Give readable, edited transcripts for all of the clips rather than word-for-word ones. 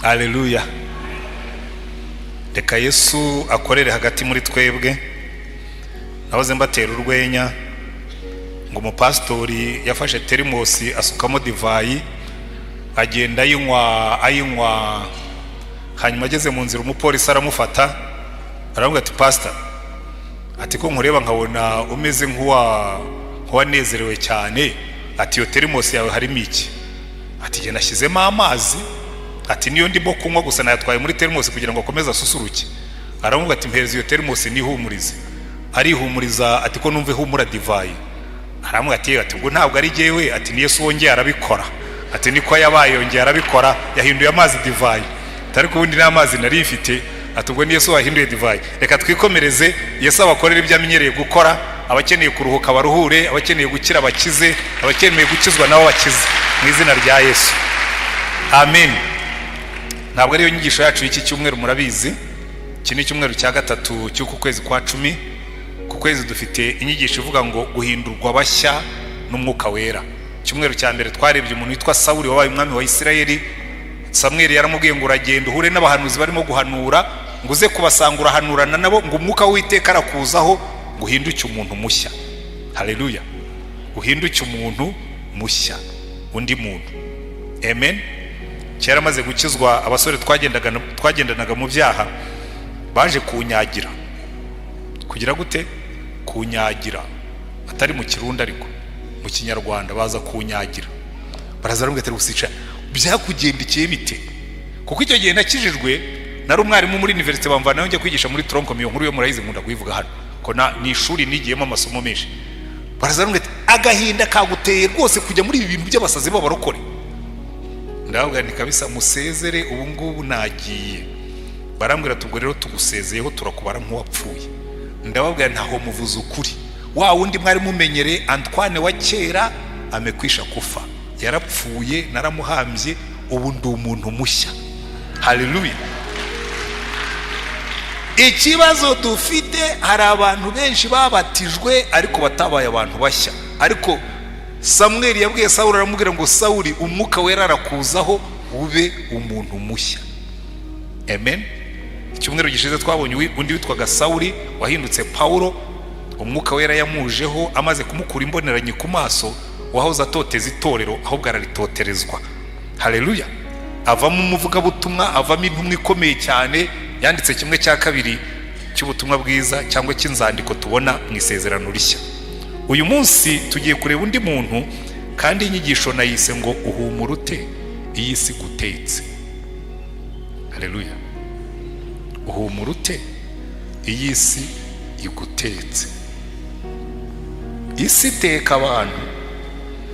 Haleluya. Reka Yesu akorere hagati muri twebwe. Nahoze mbatera urwenya ngo umupastori yafashe terimosi asukamo divayi agenda ayinywa hanyuma ageze mu nzira umupolisi aramufata aravuga ati pastor, ati ko nkureba nkabona umeze nk'uwanezerewe cyane, ati iyo terimosi yawe harimo iki? Ati je nashyizemo amazi, ati niyo ndimo kunywa gusa nayatwaye muri terimosi kugira ngo akomeze asusuruke. Aravuga ati mpereza iyo terimosi nihumurize. Arihumuriza ati ko numve humura divayi. Aravuga ati ubwo ntabwo ari jewe, ati ni Yesu wongeye arabikora, ati niko yabaye yongeye arabikora, yahinduye amazi divayi. Ariko ubundi n'amazi nari mfite, ati ubwo ni Yesu wahinduye divayi. Reka twikomereze, Yesu abakorera ibyo amenyereye gukora, abakeneye kuruhuka baruhure, abakeneye gukira bakize, abakeneye gukizwa nabo bakize mu izina rya Yesu. Amen. Ntabwo ariyo nyigisho yacu y'iki cyumweru, murabizi iki ni cyumweru cya gatatu cy'uku kwezi kwa 10. Ku kwezi dufite inyigisho ivuga ngo guhindurwa bashya n'umwuka wera. Cyumweru cya mbere twarebye umuntu witwa Sawuli wabaye umwami wa Isirayeli. Samweli yaramubwiye ngo uragenda uhure n'abahanuzi barimo guhanura, ngo uze kubasanga urahanurana nabo, ngo umwuka w'Uwiteka arakuzaho ngo uhinduke umuntu mushya. Haleluya. Uhinduke umuntu mushya, undi muntu. Amen. Cyera maze gukizwa abasore twagendanaga mu byaha baje kunyagira. Kugira gute? Kunyagira. Atari mu Kirundi ariko mu Kinyarwanda baza kunyagira. Baraza rumwe ati gusica byakugendekeye bite? Kuko icyo gihe nakijijwe nari umwarimu muri university bamvanayo njya kwigisha muri tronco miyo nkuru yo murayize nkunda kuyivuga hano. Ko ni ishuri nigiyemo amasomo menshi. Baraza rumwe ati agahinda kaguteye rwose kujya muri ibi bintu by'abasazi b'abarokore. Ndavuga nti kabisa musezere ubu ngubu nagiye. Barambwira tubwo rero tugusezeyeho turakubara nk'uwapfuye. Ndababwira ntaho muvuze ukuri. Wa wundi mwari mumenyere Antoine wa kera amekwisha kufa, yarapfuye naramuhambye, ubu ndi umuntu mushya. Haleluya. Ikibazo dufite hari abantu benshi babatijwe ariko batabaye abantu bashya. Ariko Samweli yabwiye Sawuli aramubwira ngo Sawuli umwuka wera arakuzaho ube umuntu mushya. Amen. Icyumweru gishize twabonye undi witwaga Sawuli wahindutse Paulo, umwuka wera yamujeho amaze kumukura imboneranye ku maso, wahoze atoteza itorero ahubwo araritoterezwa. Haleluya. Avamo umuvuga butumwa, avamo intumwa ikomeye cyane, yanditse 1/2 cy'ubutumwa bwiza cyangwa cy'inzandiko tubona mu isezerano rishya. Uyu munsi tugiye kureba undi muntu, kandi inyigisho nayise ngo uhumura ute iyi si gutetse. Haleluya. Uhumura ute iyi si igutetse. Isi iteka abantu.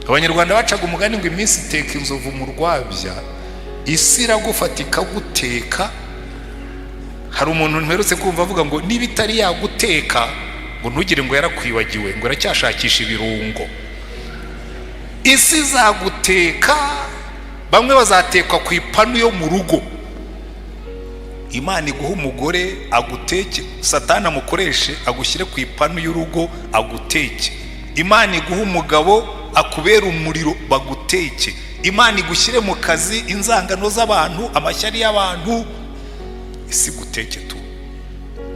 Abanyarwanda bacaga umugani ngo iminsi iteka inzovu mu rwabya. Isi iragufata ikaguteka. Hari umuntu nterutse kumva avuga ngo niba itari yaguteka ngo ntugire ngo yarakwibagiwe, ngo aracyashakisha ibirungo. Isi izaguteka, bamwe bazatekwa ku ipanu yo mu rugo. Imana iguha umugore aguteke, Satani amukoreshe agushyire ku ipanu y'urugo aguteke. Imana iguha umugabo akubera umuriro baguteke. Imana igushyire mu kazi inzangano z'abantu, amashyari y'abantu, isi guteke tu.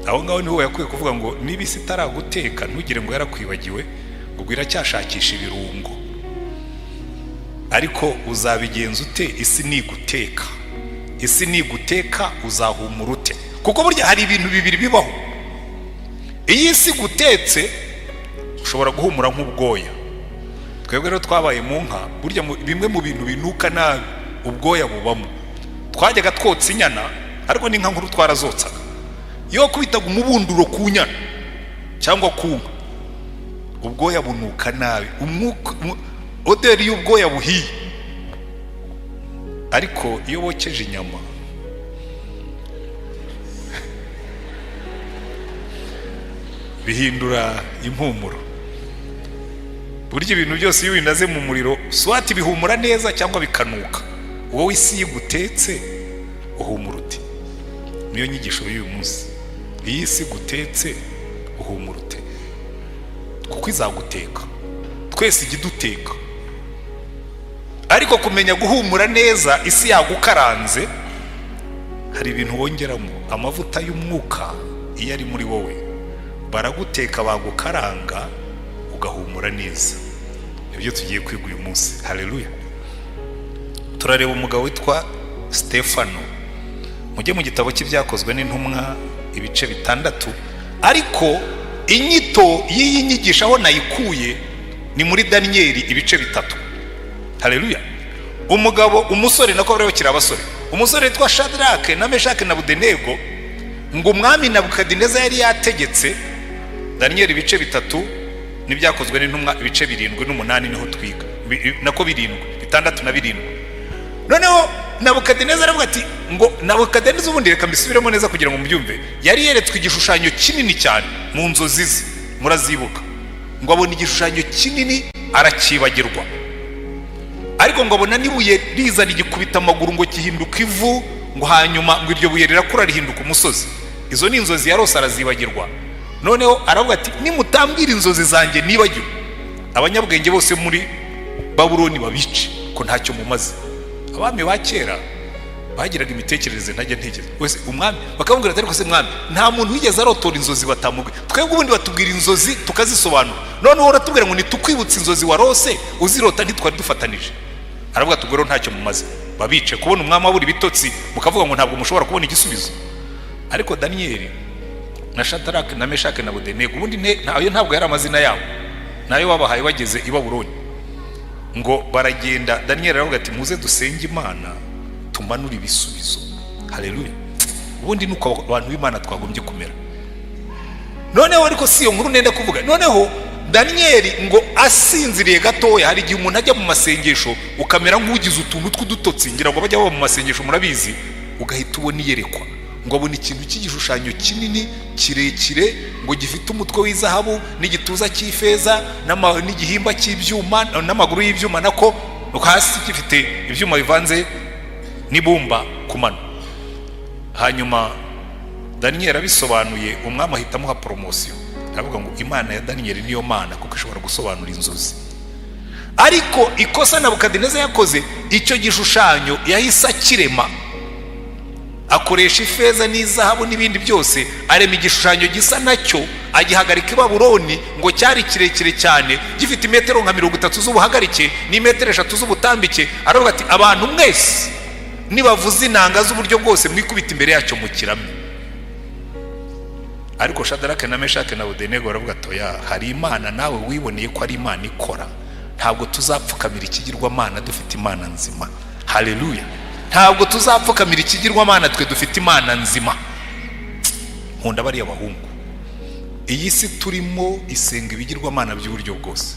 Aho ngaho niho yakwiye kuvuga ngo niba isi itaraguteka ntugire ngo yarakwibagiwe, ngo iracyashakisha ibirungo. Ariko uzabigenza ute isi niguteka? Isi niguteka uzahumura ute? Kuko burya hari ibintu bibiri bibaho. Iyi si gutetse ushobora guhumura nk'ubwoya. Twebwe rero twabaye mu nka, burya bimwe mu bintu binuka nabi ubwoya bubamo. Twajyaga twotsa inyana ariko ni nka nkuru twarazotsaga. Yo kubitaga umubunduro ku nyana cyangwa ku nka, ubwoya bunuka nabi, oderi y'ubwoya buhiye. Ariko iyo bokeje inyama bihindura impumuro. Burya ibintu byose iyo binaze mu muriro swati bihumura neza cyangwa bikanuka. Wowe isi yigutetse uhumura ute? Niyo nyigisho y'uyu munsi. Iyi si gutetse uhumura ute? Kuko izaguteka. Twese igiduteka. Ariko kumenya guhumura neza isi yagukaranze hari ibintu wongeramo amavuta y'umwuka iyo ari muri wowe, baraguteka bagukaranga ugahumura neza. Ibyo tugiye kwiga uyu munsi. Haleluya. Turareba umugabo witwa Stefano. Mujye mu gitabo cy'ibyakozwe n'intumwa ibice 6, ariko inyito y'iyi nyigisho aho nayikuye ni muri Daniel ibice 3. Haleluya. Umugabo umusore nako bari bakira abasore, umusore witwa Shadrake na Meshake na Abednego, ngo umwami Nebukadineza yari yategetse. Daniel ibice 3 n'ibyakozwe n'intumwa ibice 7 n'8 niho twiga, nako 7, 6 na 7. Noneho Nebukadineza aravuga ati, ngo Nebukadineza ubundi reka mbisubiremo neza kugira ngo mubyumve, yari yeretswe igishushanyo kinini cyane mu nzozi ze, murazibuka, ngo abona igishushanyo kinini arakibagirwa, ariko ngo abona nibuye rizana igikubita amaguru ngo kihinduka ivu, ngo hanyuma ngo iryo buye rirakura rihinduka umusozi. Izo ni inzozi yarose arazibagirwa. Noneho aravuga ati, nimutambwira inzozi zanjye nibagiwe, abanyabwenge bose muri Babuloni babice ko ntacyo mumaze. Abami ba kera bagiraga imitekerereze ntajya ntekereza. Wese umwami bakamubwira ati, ariko se mwami, nta muntu wigeze arotora inzozi batamubwira. Twebwe ubundi batubwira inzozi tukazisobanura, noneho uratubwira ngo nitukwibutsa inzozi warose uzirota ntitwari dufatanije. Aravuga ati, ubwo ntacyo mumaze, babice. Kubona umwami abura ibitotsi mukavuga ngo ntabwo mushobora kubona igisubizo. Ariko Daniel na Shadrake na Meshake na Abednego ubundi nayo ntabwo yari amazina yabo, nayo babahaye bageze i Babuloni. Ngo baragenda, Daniel aravuga ati, muze dusenge Imana tumanura ibisubizo. Haleluya. Ubundi nuko abantu b'Imana twagombye kumera. Noneho ariko si yo nkuru nenda kuvuga. Noneho Daniel ngo asinziriye gatoya, hari igihe umuntu ajya mu masengesho ukamera nk'ugize utuntu tw'udutotsi, ngira ngo bajya baba mu masengesho murabizi, ugahita ubona iyerekwa. Ngo abona ikintu cy'igishushanyo kinini kirekire, ngo gifite umutwe w'izahabu n'igituza cy'ifeza n'igihimba cy'ibyuma n'amaguru y'ibyuma, nako hasi gifite ibyuma bivanze n'ibumba ku mano. Hanyuma Daniel abisobanuye, umwami ahita amuha promotion, aravuga ngo Imana ya Daniel niyo Mana kuko ishobora gusobanura inzozi. Ariko ikosa Nebukadineza yakoze, icyo gishushanyo yahise akirema, akoresha ifeza n'izahabu n'ibindi byose, arema igishushanyo gisa nacyo, agihagarika i Babuloni, ngo cyari kirekire cyane, gifite imetero nka 30 z'ubuhagarike n'imetero 3 z'ubutambike. Aravuga ati, abantu mwese nibavuza inanga z'uburyo bwose mwikubita imbere yacyo mukirame. Ariko Shadrake na Meshake na Abednego baravuga ati, oya, hari Imana nawe wiboneye ko ari Imana ikora, ntabwo tuzapfukamira ikigirwamana, dufite Imana nzima. Haleluya. Ntabwo tuzapfukamira ikigirwamana, twe dufite Imana nzima. Nkunda bari abahungu, iyi si turimo isenga ibigirwamana by'uburyo bwose,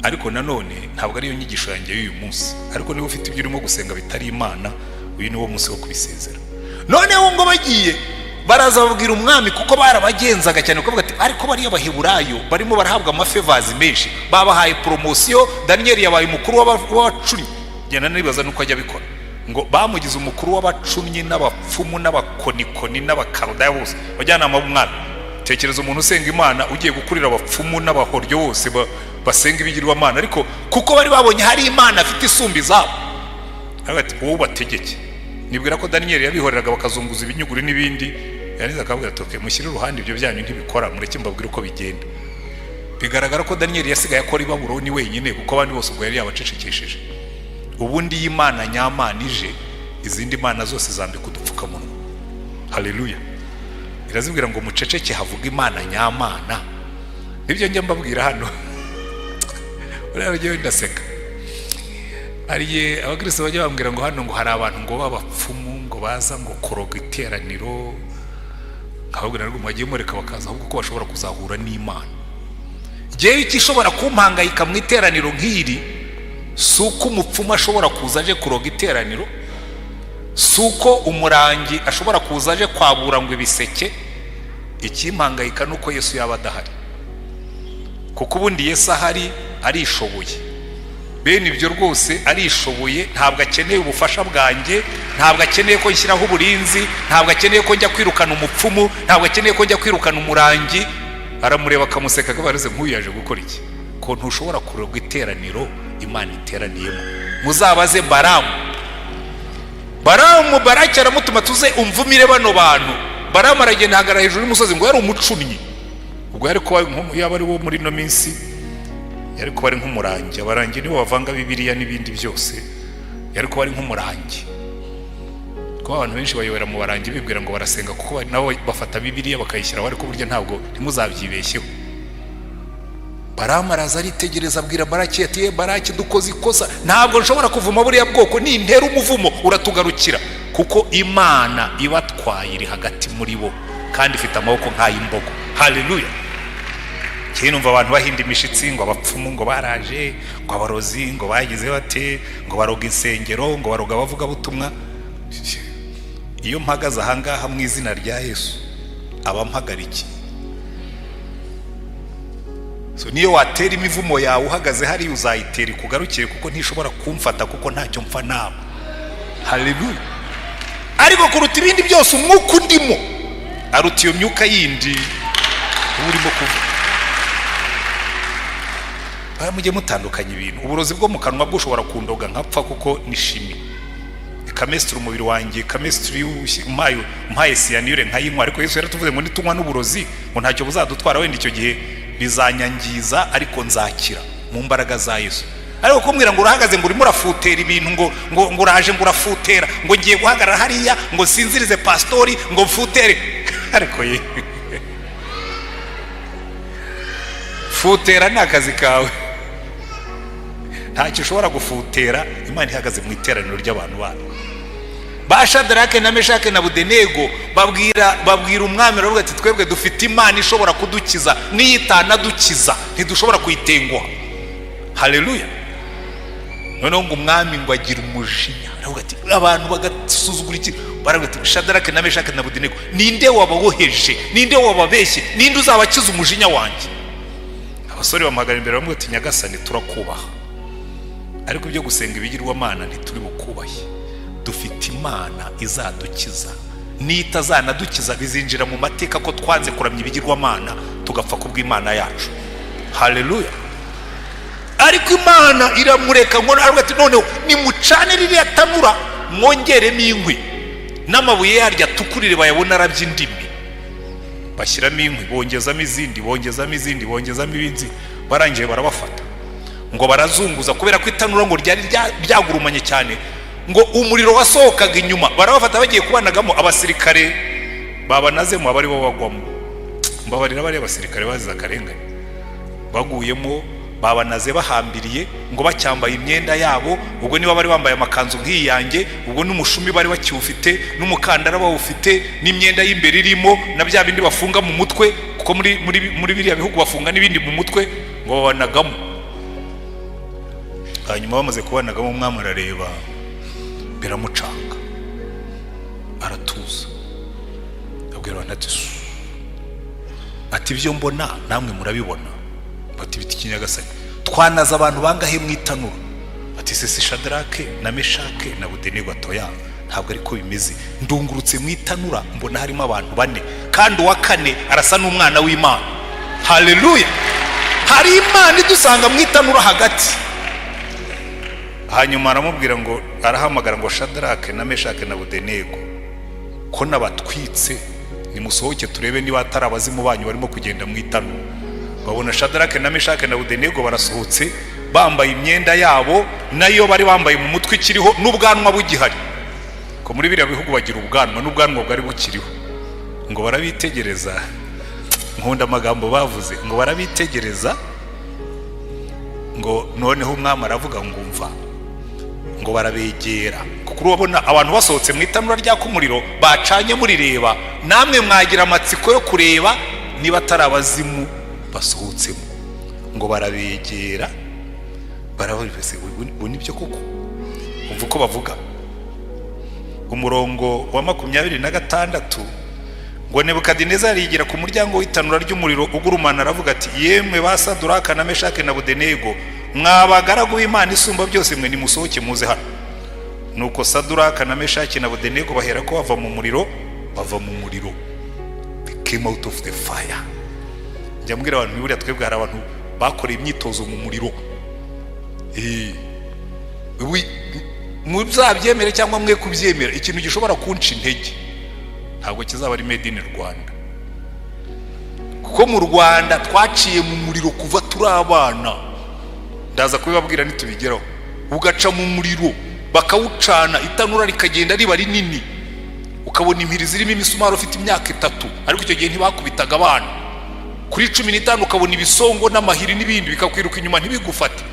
ariko nanone ntabwo ari yo nyigisho yanjye y'uyu munsi. Ariko niba ufite ibyo urimo gusenga bitari Imana, uyu ni wo munsi wo kubisezera. Noneho ngo bagiye baraza babwira umwami, kuko barabagenzaga cyane, kuvuga ati, ariko bari abaheburayo barimo barahabwa amafevazi menshi, babahaye promotion. Daniel yabaye umukuru w'abacunyi. Genda nibaza nuko ajya bikora, ngo bamugize umukuru w'abacunyi n'abapfumu n'abakonikoni n'abakaruda bose bajyana mu mwami. Tekereza umuntu usenga Imana ugiye gukurira abapfumu n'abahoryo bose basenga ibigirwamana, ariko kuko bari babonye hari Imana afite isumbi zabo, aravuga ati, wowe bategeke. Nibwira ko Daniel yabihoreraga bakazunguza ibinyuguri n'ibindi, yaniza akavuga ati, okay, mushyire uruhande ibyo byanyu ntibikora, mureke mbabwire uko bigenda. Bigaragara ko Daniel yasigaye akora i Babuloni wenyine, kuko abandi bose ubwo yari yabacecekesheje. Ubundi Imana nyamana ije, izindi mana zose zambika udupfukamunwa. Haleluya. Irazibwira ngo muceceke havuga Imana nyamana. Nibyo njya mbabwira hano. Uragiye ndaseka. Ariye abakristo bajya bambwira ngo hano ngo hari abantu ngo babapfumu ngo baza ngo koroga iteraniro, ahubwo narwo mwagiye mureka bakaza, ahubwo ko bashobora kuzahura n'Imana. Jewe ikishobora kumpangayika mu iteraniro nk'iri, suko umupfumu ashobora kuza aje kuroga iteraniro, suko umurangi ashobora kuza aje kwabura ngo ibiseke. Ikimpangayika nuko Yesu yaba adahari, kuko ubundi Yesu ahari arishoboye. Bene ibyo rwose arishoboye, ntabwo akeneye ubufasha bwanjye, ntabwo akeneye ko nshyiraho uburinzi, ntabwo akeneye ko njya kwirukana umupfumu, ntabwo akeneye ko njya kwirukana umurangi. Aramureba akamuseka akabareze nk'uyu yaje gukora iki, ko ntushobora kuroga iteraniro Imana iteraniyemo. Muzabaze Baramu Baraki aramutuma tuze umvumire bano bantu. Baramu aragenda hagara hejuru y'umusozi ngo yari umucunnyi. Ubwo yari kuba yaba ari wo muri no minsi yari kuba ari nk'umurangi. Abarangi nibo bavanga Bibiliya n'ibindi byose. Yari kuba ari nk'umurangi. Ko abantu benshi bayobera mu barangi bibwira ngo barasenga kuko nabo bafata Bibiliya bakayishyira bari ko burya ntabwo ntimuzabyibeshyeho. Baramu araza aritegereza abwira Baraki ati Baraki dukoze ikosa, ntabwo nshobora kuvuma buriya bwoko, nintera umuvumo uratugarukira, kuko Imana ibatwaye iri hagati muri bo kandi ifite amaboko nk'ay'imbogo. Haleluya. Cyane numva abantu bahinda imishitsi ngo abapfumu ngo baraje, ngo abarozi ngo bagize bate, ngo baroga insengero, ngo baroga bavuga butumwa. Iyo mpagaze ahangaha mu izina rya Yesu abampagariki. So niyo watera imivumo yawe uhagaze hari uzayitera ikugarukire kuko ntishobora kumfata kuko ntacyo mpfa nawe. Haleluya. Ariko kuruta ibindi byose umwuka undimo aruta iyo myuka yindi urimo kuvuga. Mujye mutandukanya ibintu. Uburozi bwo mu kanwa bwo ushobora kundoga nkapfa kuko nishimi. Kamestri umubiri wanjye, kamestri umpaye siyanire nkayinywa, ariko Yesu yaratuvuze ngo nitunywa n'uburozi ngo ntacyo buzadutwara, wenda icyo gihe bizanyangiza ariko nzakira mu mbaraga za Yesu. Ariko kumbwira ngo urahagaze ngo urimo urafutera ibintu ngo uraje ngo urafutera ngo ngiye guhagarara hariya ngo sinzirize pastori ngo mfutere, ariko ye futera ni akazi kawe, ntacyo ushobora gufutera. Imana ihagaze mu iteraniro ry'abantu babo. Ba Shadarake na Meshake na Abedenego babwira umwami baravuga ati twebwe dufite Imana ishobora kudukiza, niyitana dukiza ntidushobora kuyitenguha. Haleluya. Noneho ngo umwami ngo agira umujinya, aravuga ati abantu bagasuzugura iki, baravuga ati Shadarake na Meshake na Abedenego, ninde wababoheje, ninde wababeshye, ninde uzabakiza umujinya wanjye? Abasore bamuhagarara imbere bamwe ati Nyagasani turakubaha, ariko ibyo gusenga ibigirwamana ntituri bukubahe. Dufite Imana izadukiza, nitazanadukiza bizinjira mu mateka ko twanze kuramya ibigirwamana tugapfa kubw'Imana yacu. Haleluya. Ariko Imana iramureka ngo aravuga ati noneho nimucane ririya tanura mwongeremo inkwi n'amabuye yaryo atukurire bayabona arabye indimi. Bashyiramo inkwi bongezamo izindi, bongezamo izindi, bongezamo ibindi, barangiye barabafata ngo barazunguza kubera ko itanura ngo ryari ryagurumanye cyane, ngo umuriro wasohokaga inyuma. Barabafata bagiye kubanagamo, abasirikare babanazemo abari bo bagwamo. Mbabarira bari abasirikare baziza akarengane baguyemo, babanaze bahambiriye ngo bacyambaye imyenda yabo. Ubwo niba bari bambaye amakanzu nk'iyange, ubwo n'umushumi bari bakiwufite, n'umukandara bawufite, n'imyenda y'imbere irimo na bya bindi bafunga mu mutwe, kuko muri biriya bihugu bafunga n'ibindi mu mutwe, ngo babanagamo. Hanyuma bamaze kubanagamo, umwami arareba biramucanga, aratuza, abwira abantu ati ibyo mbona namwe murabibona. Bati biti Kinyagasani, twanaza abantu bangahe mu itanura? Ati se Shadarake na Meshake na Abedenego atoya, ntabwo ariko bimeze. Ndungurutse mu itanura mbona harimo abantu 4 kandi uwa 4 arasa n'umwana w'Imana. Haleluya. Hari Imana idusanga mu itanura hagati. Hanyuma aramubwira ngo arahamagara ngo Shadarake na Meshake na Abedenego, ko nabatwitse nimusohoke turebe niba atari abazimu banyu barimo kugenda mu itanura. Babona Shadarake na Meshake na Abedenego barasohotse bambaye imyenda yabo, nayo bari bambaye mu mutwe ikiriho n'ubwanwa bugihari, ko muri biriya bihugu bagira ubwanwa n'ubwanwa bwari bukiriho. Ngo barabitegereza, nkunda amagambo bavuze, ngo barabitegereza, ngo noneho umwami aravuga ngo umva, ngo barabegera, kuko urabona abantu basohotse mu itanura ryaka umuriro bacanye murireba, namwe mwagira amatsiko yo kureba niba atari abazimu basohotsemo. Ngo barabegera, baravuze ubu nibyo koko. Umva uko bavuga umurongo wa 26, ngo Nebukadinezari yigira ku muryango w'itanura ry'umuriro ugurumana, aravuga ati yemwe ba Shadarake na Meshake na Abedenego, mwabagaragu b'Imana isumba byose, mwe nimusohoke muze hano. Nuko Shadarake na Meshake na Abedenego bahera ko bava mu muriro, they came out of the fire. Njyambwira abantu buriya twebwe hari abantu bakoreye imyitozo mu muriro. muzabyemere cyangwa mwe kubyemera, ikintu gishobora kunca intege ntabwo kizaba ari made in Rwanda, kuko mu Rwanda twaciye mu muriro kuva turi abana. Ndaza kubibabwira nitubigeraho. Ugaca mu muriro bakawucana, itanura rikagenda riba rinini, ukabona impiri zirimo imisumari ufite imyaka 3, ariko icyo gihe ntibakubitaga abana. Kuri 15 ukabona ibisongo n'amahiri n'ibindi bikakwiruka inyuma ntibigufate.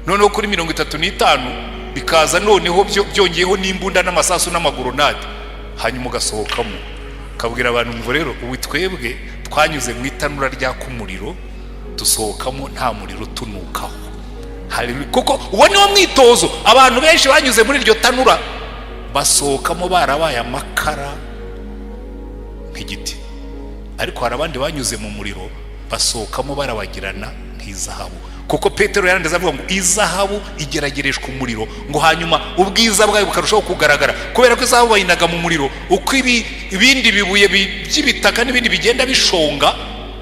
Noneho kuri 35 bikaza noneho byongeyeho n'imbunda n'amasasu n'amagoronade, hanyuma ugasohokamo kabwira abantu ngo rero ubu twebwe twanyuze mu itanura rya kumuriro, dusohokamo nta muriro tunukaho. Haleluya. Kuko uwo niwo mwitozo. Abantu benshi banyuze muri iryo tanura basohokamo barabaye amakara nk'igiti, ariko hari abandi banyuze mu muriro basohokamo barabagirana nk'izahabu. Kuko Petero yarandeze avuga ngo izahabu igeragereshwa umuriro, ngo hanyuma ubwiza bwayo bukarushaho kugaragara. Kubera ko izahabu bayinaga mu muriro, uko ibindi bibuye by'ibitaka n'ibindi bigenda bishonga,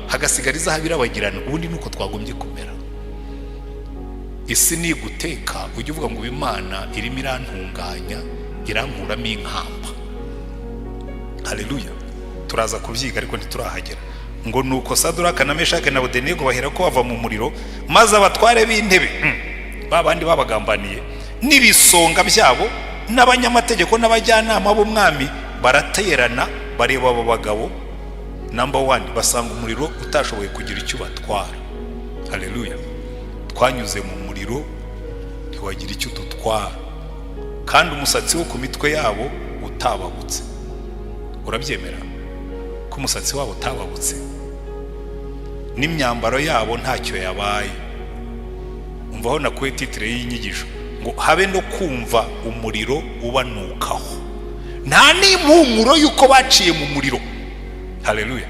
hagasigara izahabu irabagirana. Ubundi nuko twagombye kumera. Isi ni guteka ujye uvuga ngo Imana irimo irantunganya, irankuramo inkamba. Haleluya. Turaza kubyiga ariko ntiturahagera. Ngo nuko Saduraka na Meshake na Abedenego bahera ko bava mu muriro, maze abatware b'intebe babandi babagambaniye n'ibisonga byabo n'abanyamategeko n'abajyanama b'umwami baraterana, bareba abo bagabo number 1, basanga umuriro utashoboye kugira icyo batwara. Haleluya. Twanyuze mu muriro ntiwagira icyo dutwara, kandi umusatsi wo ku mitwe yabo utababutse. Urabyemera ko umusatsi wabo utababutse? N'imyambaro yabo ntacyo yabaye. Umvaho nakuye titre y'inyigisho ngo habe no kumva umuriro ubanukaho, nta n'impumuro yuko baciye mu muriro. Haleluya.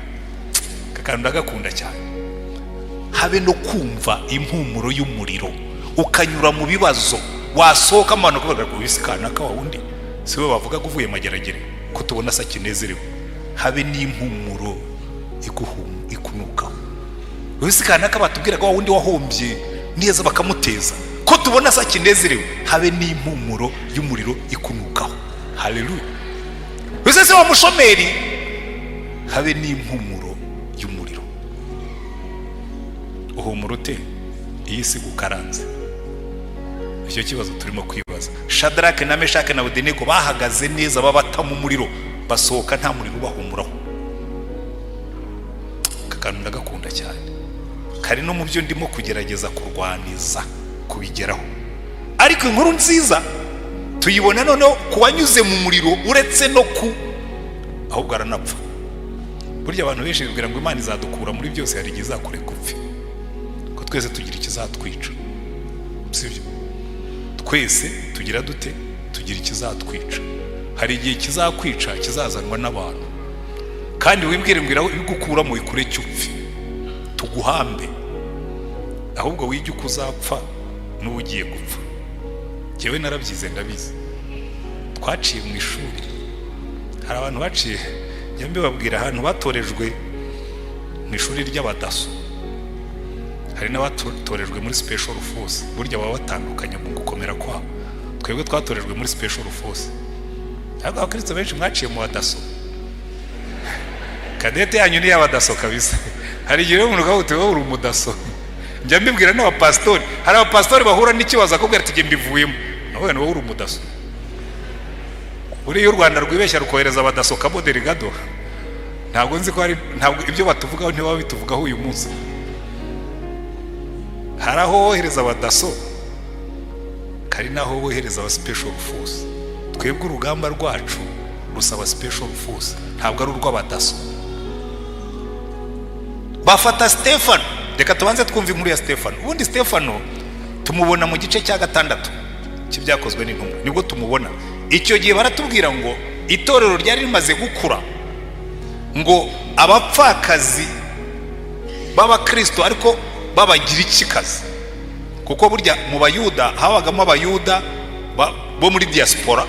Kakandi ndagakunda cyane. Habe no kumva impumuro y'umuriro, ukanyura mu bibazo, wasohoka amano kuvuga ngo bisikana ka wundi siwe bavuga kuvuye mageragere ko tubona sa kinezerewe. Habe n'impumuro ikunuka, bisikana ka batubwira ko wundi wahombye neza bakamuteza ko tubona sa kinezerewe. Habe n'impumuro y'umuriro ikunukaho. Haleluya. Wese wa mushomeri, habe n'impumuro y'umuriro. Uhumura ute iyi si gukaranze? Icyo kibazo turimo kwibaza. Shadrake na Meshake na Abedenego bahagaze neza, babata mu muriro, basohoka nta muriro bahumuraho. Kakandi ndagakunda cyane. Kari no mu byo ndimo kugerageza kurwaniza kubigeraho. Ariko inkuru nziza tuyibona noneho kuwanyuze mu muriro uretse no ahubwo aranapfa. Burya abantu benshi bibwira ngo Imana izadukura muri byose, hari igihe izakure kupfa. Ko twese tugira ikizatwica, sibyo? Twese tugira dute? Tugira ikizatwica. Hari igihe kizakwica kizazanwa n'abantu, kandi wibwire ngo igukura mu ikure cyupfi tuguhambe, ahubwo wige uko uzapfa n'ugiye gupfa. Jewe narabyize ndabizi. Twaciye mu ishuri, hari abantu baciye, yambe babwira ahantu batorejwe mu ishuri ry'abadaso, hari n'abatorejwe muri special force. Burya baba batandukanye mu gukomera kwabo. Twebwe twatorejwe muri special force, ariko abakristo benshi mwaciye mu badaso. Kadete yanyu ni y'abadaso kabisa. Hari igihe umuntu gahute wowe uri umudaso. Njya mbibwira n'abapastori, hari abapastori bahura n'ikibazo akubwira ati mbivuyemo, nawe wowe uri umudaso. Uri y'u Rwanda rwibeshya rukohereza abadaso kabo delegado. Ntabwo nzi ko hari, ntabwo ibyo batuvugaho ntibaba bituvugaho uyu munsi. Hari aho wohereza abadaso, kari naho wohereza aba special force. Twebwe urugamba rwacu rusaba special force, ntabwo ari urw'abadaso. Bafata Stefano, reka tubanze twumva inkuru ya Stefano. Ubundi Stefano tumubona mu gice cya 6 cy'ibyakozwe n'intumwa, nibwo tumubona. Icyo gihe baratubwira ngo itorero ryari rimaze gukura, ngo abapfakazi baba Kristo ariko babagira ikikazi. Kuko burya mu Bayuda habagamo Abayuda bo muri diaspora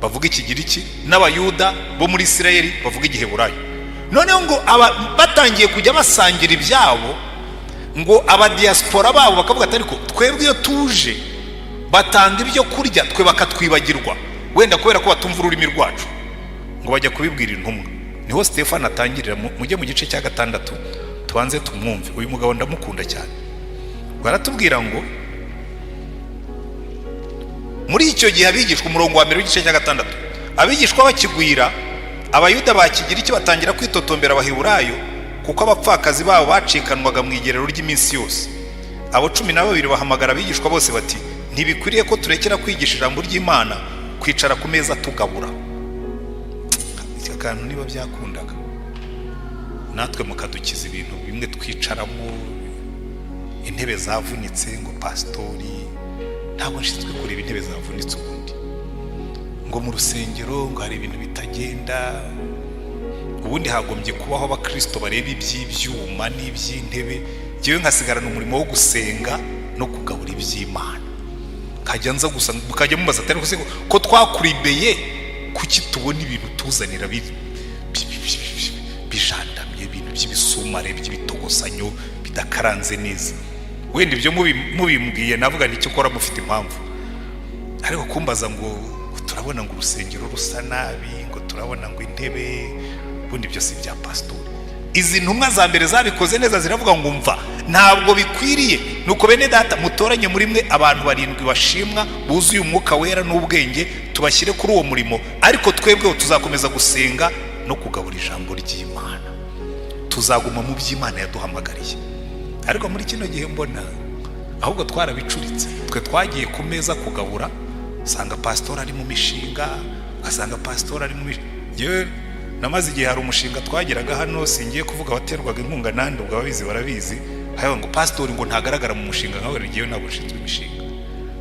bavuga ikigiriki, n'Abayuda bo muri Isirayeli bavuga igiheburayo. Noneho ngo batangiye kujya basangira ibyabo, ngo aba diaspora babo bakavuga ati ariko twebwe iyo tuje batanga ibyo kurya twe bakatwibagirwa, wenda kubera ko batumva ururimi rwacu, ngo bajya kubibwira intumwa. Niho Stefano atangirira, mujye mu gice cya 6 tubanze tumwumve. Uyu mugabo ndamukunda cyane. Baratubwira ngo muri icyo gihe abigishwa, umurongo wa 1 w'igice cya 6, abigishwa bakigwira, abayuda bakigira icyo batangira kwitotombera abaheburayo, kuko abapfakazi babo bacikanwaga mu igerero ry'iminsi yose. Abo 12 bahamagara abigishwa bose bati, ntibikwiriye ko turekera kwigisha ijambo ry'Imana kwicara ku meza tugabura. Icyo kantu niba byakundaga natwe mukadukiza ibintu bimwe twicaramo, intebe zavunitse, ngo pastori ntabwo nshinzwe kureba intebe zavunitse ubundi, ngo mu rusengero ngo hari ibintu bitagenda, ubundi hagombye kubaho abakristo bareba iby'ibyuma n'iby'intebe, jewe nkasigarana umurimo wo gusenga no kugabura iby'Imana. Kajya nza gusa mukajya mubaza atari ko twakuribeye, kuki tubona ibintu tuzanira bijandamye, ibintu by'ibisumare by'ibitogosanyo bidakaranze neza. Wenda ibyo mubimbwiye navuga nicyo ukora mufite impamvu, ariko kumbaza ngo turabona ngo urusengero rusa nabi, ngo turabona ngo intebe, ubundi byose bya pastori. Izi ntumwa za mbere zabikoze neza, ziravuga ngo umva ntabwo bikwiriye, nuko bene data mutoranye muri mwe abantu 7 bashimwa buzuye umwuka wera n'ubwenge, tubashyire kuri uwo murimo, ariko twebweho tuzakomeza gusenga no kugabura ijambo ry'Imana, tuzaguma mu by'Imana yaduhamagariye. Ariko muri kino gihe mbona ahubwo twarabicuritse, twe twagiye ku meza kugabura, usanga pastor ari mu mishinga, ugasanga pastor ari mu yewe namaze igihe hari umushinga twagiraga hano, singiye kuvuga waterwaga inkunga nandi, ubwo ababizi barabizi, hayo ngo pastor ngo ntagaragara mu mushinga nkawe, ngiye ntabwo nshinzwe imishinga,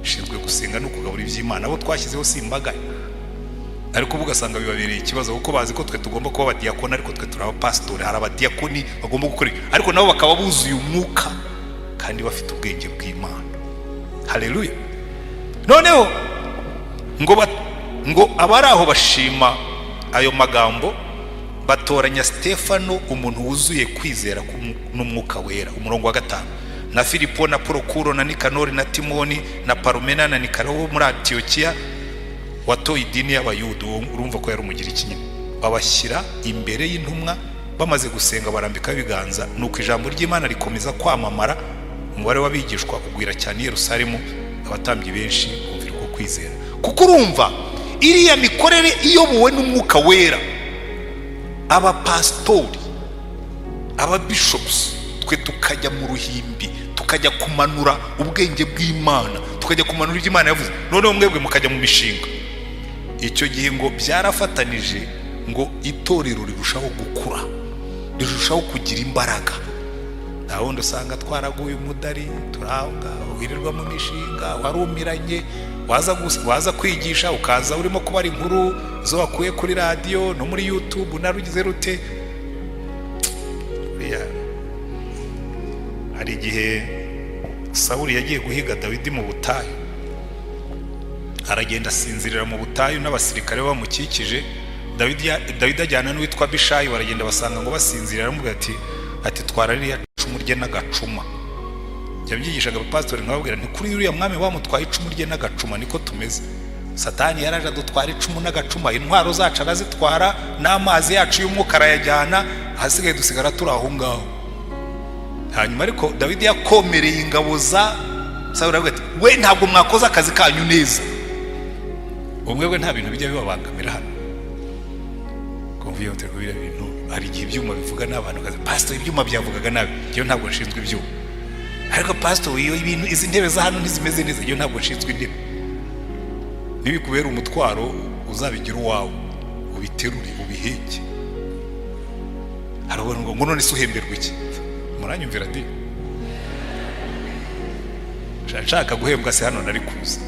nshinzwe gusenga no kugabura iby'Imana. Abo twashyizeho simbaga, ariko ugasanga bibabereye ikibazo, kuko bazi ko twe tugomba kuba abadiyakoni, ariko twe turi abapastori, hari abadiyakoni bagomba gukora, ariko nabo bakaba buzuye umwuka kandi bafite ubwenge bw'Imana. Haleluya. Noneho ngo abari aho bashima ayo magambo, batoranya Stefano, umuntu wuzuye kwizera n'umwuka wera. Umurongo wa 5, na Filipo na Prokuro na Nikanori na Timoni na Parumena na Nikaro muri Antiokiya, watoye idini y'abayuda. Urumva ko yari umugiriki nyine. Babashyira imbere y'intumwa, bamaze gusenga barambika ibiganza, nuko ijambo ry'Imana rikomeza kwamamara. Umubare w'abigishwa ugwira cyane i Yerusalemu, abatambyi benshi bumvira ko kwizera. Kuko urumva iriya mikorere iyobowe n'umwuka wera, abapastori, ababishops, twe tukajya mu ruhimbi, tukajya kumanura ubwenge bw'Imana, tukajya kumanura iby'Imana yavuze, noneho mwebwe mukajya mu mishinga. Icyo gihe ngo byarafatanije, ngo itorero rirushaho gukura, rirushaho kugira imbaraga. Naho ndasanga twaraguye umudari, turanga wirirwa mu mishinga, warumiranye, waza kwigisha, ukaza urimo kubara inkuru zo wakuye kuri radio no muri YouTube, narugize rute. Hari igihe Sawuli yagiye guhiga Dawidi mu butayu, aragenda asinzirira mu butayu n'abasirikare bamukikije. Dawidi ajyana n'uwitwa Bishayi, baragenda basanga ngo basinzirira, aramubwira ati twara ririya icumu rye n'agacuma. Yabyigishaga abapastori nkababwira nti kuri uriya mwami wamutwaye icumu rye n'agacuma niko tumeze. Satani yaraje adutwara icumu n'agacuma, intwaro zacu arazitwara, n'amazi yacu y'umwuka arayajyana, ahasigaye dusigara turi aho ngaho. Hanyuma ariko Dawidi yakomereye ingabo za Sawuli, aravuga ati we ntabwo mwakoze akazi kanyu neza, umwebwe nta bintu bijya bibabangamira hano. Kumviye uterwa bira bintu, hari igihe ibyuma bivuga n'abantu kaza pastor ibyuma byavugaga nabi, iyo ntabwo nshinzwe ibyuma. Ariko pastor iyo ibintu izi ntebe za hano ntizimeze neza, iyo ntabwo nshinzwe intebe. Nibikubera umutwaro uzabigira uwawe, ubiterure ubiheke. Arabona ngo none se uhemberwa iki? Muranyumvira ndi nshaka guhembwa se hano nari kuza.